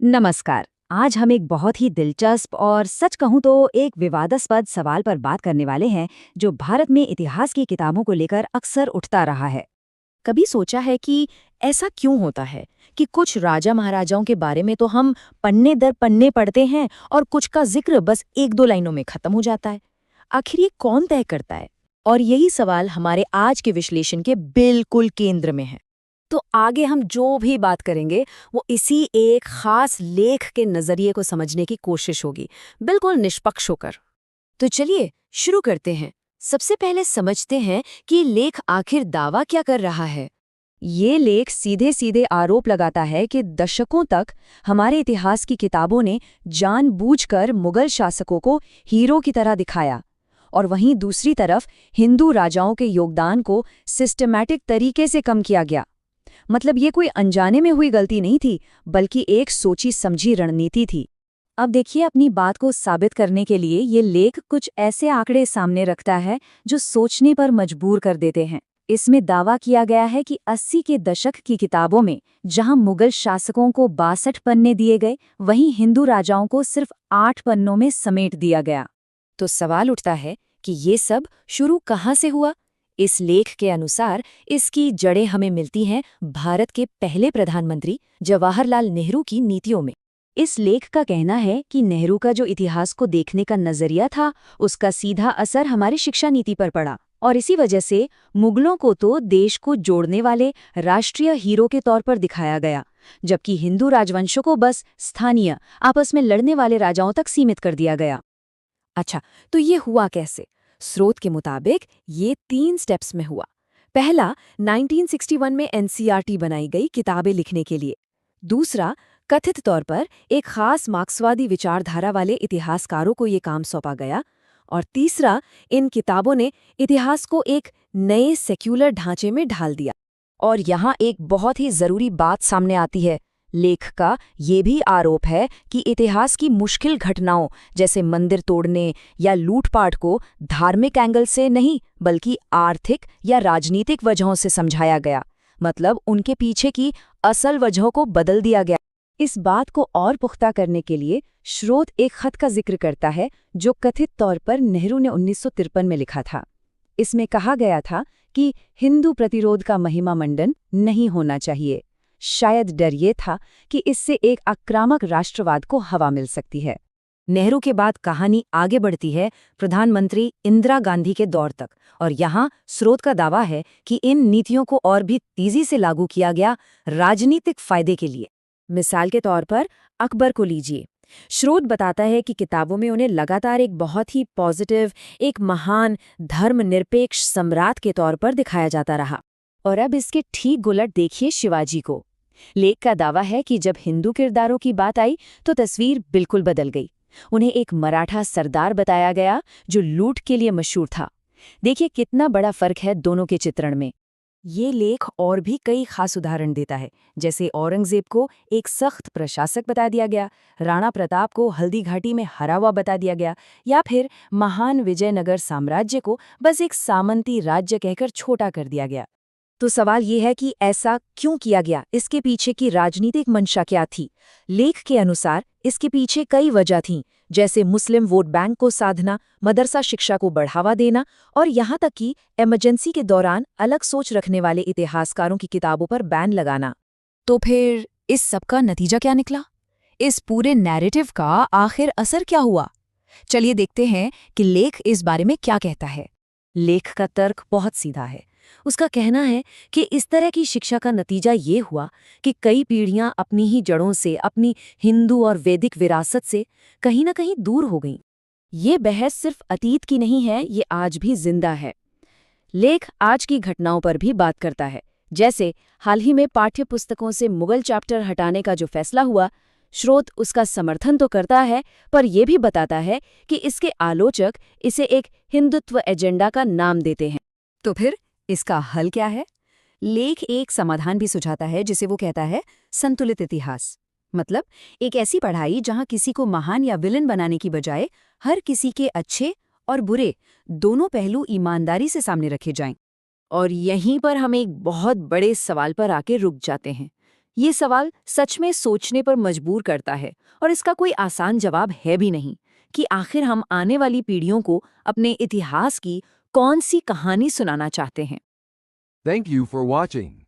नमस्कार। आज हम एक बहुत ही दिलचस्प और सच कहूं तो एक विवादास्पद सवाल पर बात करने वाले हैं, जो भारत में इतिहास की किताबों को लेकर अक्सर उठता रहा है। कभी सोचा है कि ऐसा क्यों होता है कि कुछ राजा महाराजाओं के बारे में तो हम पन्ने दर पन्ने पढ़ते हैं और कुछ का जिक्र बस एक दो लाइनों में खत्म हो जाता है। आखिर ये कौन तय करता है? और यही सवाल हमारे आज के विश्लेषण के बिल्कुल केंद्र में है। तो आगे हम जो भी बात करेंगे वो इसी एक खास लेख के नजरिए को समझने की कोशिश होगी, बिल्कुल निष्पक्ष होकर। तो चलिए शुरू करते हैं। सबसे पहले समझते हैं कि लेख आखिर दावा क्या कर रहा है। ये लेख सीधे सीधे आरोप लगाता है कि दशकों तक हमारे इतिहास की किताबों ने जानबूझकर मुगल शासकों को हीरो की तरह दिखाया, और वहीं दूसरी तरफ हिंदू राजाओं के योगदान को सिस्टमैटिक तरीके से कम किया गया। मतलब ये कोई अनजाने में हुई गलती नहीं थी, बल्कि एक सोची समझी रणनीति थी। अब देखिए, अपनी बात को साबित करने के लिए ये लेख कुछ ऐसे आंकड़े सामने रखता है जो सोचने पर मजबूर कर देते हैं। इसमें दावा किया गया है कि 80 के दशक की किताबों में जहां मुगल शासकों को 62 पन्ने दिए गए, वहीं हिंदू राजाओं को सिर्फ 8 पन्नों में समेट दिया गया। तो सवाल उठता है कि ये सब शुरू कहाँ से हुआ। इस लेख के अनुसार इसकी जड़ें हमें मिलती हैं भारत के पहले प्रधानमंत्री जवाहरलाल नेहरू की नीतियों में। इस लेख का कहना है कि नेहरू का जो इतिहास को देखने का नजरिया था, उसका सीधा असर हमारी शिक्षा नीति पर पड़ा, और इसी वजह से मुगलों को तो देश को जोड़ने वाले राष्ट्रीय हीरो के तौर पर दिखाया गया, जबकि हिंदू राजवंशों को बस स्थानीय, आपस में लड़ने वाले राजाओं तक सीमित कर दिया गया। अच्छा, तो ये हुआ कैसे? स्रोत के मुताबिक ये 3 स्टेप्स में हुआ। पहला, 1961 में एनसीईआरटी बनाई गई किताबें लिखने के लिए। दूसरा, कथित तौर पर एक खास मार्क्सवादी विचारधारा वाले इतिहासकारों को ये काम सौंपा गया। और तीसरा, इन किताबों ने इतिहास को एक नए सेक्युलर ढांचे में ढाल दिया। और यहाँ एक बहुत ही जरूरी बात सामने आती है। लेख का ये भी आरोप है कि इतिहास की मुश्किल घटनाओं जैसे मंदिर तोड़ने या लूटपाट को धार्मिक एंगल से नहीं, बल्कि आर्थिक या राजनीतिक वजहों से समझाया गया। मतलब उनके पीछे की असल वजहों को बदल दिया गया। इस बात को और पुख्ता करने के लिए स्रोत एक खत का जिक्र करता है, जो कथित तौर पर नेहरू ने 1953 में लिखा था। इसमें कहा गया था कि हिंदू प्रतिरोध का महिमा मंडन नहीं होना चाहिए। शायद डर ये था कि इससे एक आक्रामक राष्ट्रवाद को हवा मिल सकती है। नेहरू के बाद कहानी आगे बढ़ती है प्रधानमंत्री इंदिरा गांधी के दौर तक, और यहाँ स्रोत का दावा है कि इन नीतियों को और भी तेजी से लागू किया गया राजनीतिक फायदे के लिए। मिसाल के तौर पर अकबर को लीजिए। स्रोत बताता है कि किताबों में उन्हें लगातार एक बहुत ही पॉजिटिव, एक महान धर्मनिरपेक्ष सम्राट के तौर पर दिखाया जाता रहा। और अब इसके ठीक उलट देखिए शिवाजी को। लेख का दावा है कि जब हिंदू किरदारों की बात आई तो तस्वीर बिल्कुल बदल गई। उन्हें एक मराठा सरदार बताया गया जो लूट के लिए मशहूर था। देखिए कितना बड़ा फर्क है दोनों के चित्रण में। ये लेख और भी कई खास उदाहरण देता है, जैसे औरंगजेब को एक सख्त प्रशासक बता दिया गया, राणा प्रताप को हल्दी घाटी में हरा हुआ बता दिया गया, या फिर महान विजयनगर साम्राज्य को बस एक सामंती राज्य कहकर छोटा कर दिया गया। तो सवाल ये है कि ऐसा क्यों किया गया, इसके पीछे की राजनीतिक मंशा क्या थी? लेख के अनुसार इसके पीछे कई वजह थीं, जैसे मुस्लिम वोट बैंक को साधना, मदरसा शिक्षा को बढ़ावा देना, और यहाँ तक कि इमरजेंसी के दौरान अलग सोच रखने वाले इतिहासकारों की किताबों पर बैन लगाना। तो फिर इस सब का नतीजा क्या निकला? इस पूरे नैरेटिव का आखिर असर क्या हुआ? चलिए देखते हैं कि लेख इस बारे में क्या कहता है। लेख का तर्क बहुत सीधा है। उसका कहना है कि इस तरह की शिक्षा का नतीजा ये हुआ कि कई पीढ़ियां अपनी ही जड़ों से, अपनी हिंदू और वैदिक विरासत से कहीं न कहीं दूर हो गईं। ये बहस सिर्फ अतीत की नहीं है, ये आज भी जिंदा है। लेख आज की घटनाओं पर भी बात करता है, जैसे हाल ही में पाठ्य पुस्तकों से मुगल चैप्टर हटाने का जो फैसला हुआ। स्रोत उसका समर्थन तो करता है, पर यह भी बताता है कि इसके आलोचक इसे एक हिंदुत्व एजेंडा का नाम देते हैं। तो फिर इसका हल क्या है? लेख एक समाधान भी सुझाता है, जिसे वो कहता है संतुलित इतिहास। मतलब एक ऐसी पढ़ाई जहां किसी को महान या विलन बनाने की बजाय हर किसी के अच्छे और बुरे दोनों पहलू ईमानदारी से सामने रखे जाएं। और यहीं पर हम एक बहुत बड़े सवाल पर आके रुक जाते हैं। ये सवाल सच में सोचने पर मजबूर करता है और इसका कोई आसान जवाब है भी नहीं कि आखिर हम आने वाली पीढ़ियों को अपने इतिहास की कौन सी कहानी सुनाना चाहते हैं। Thank you for watching.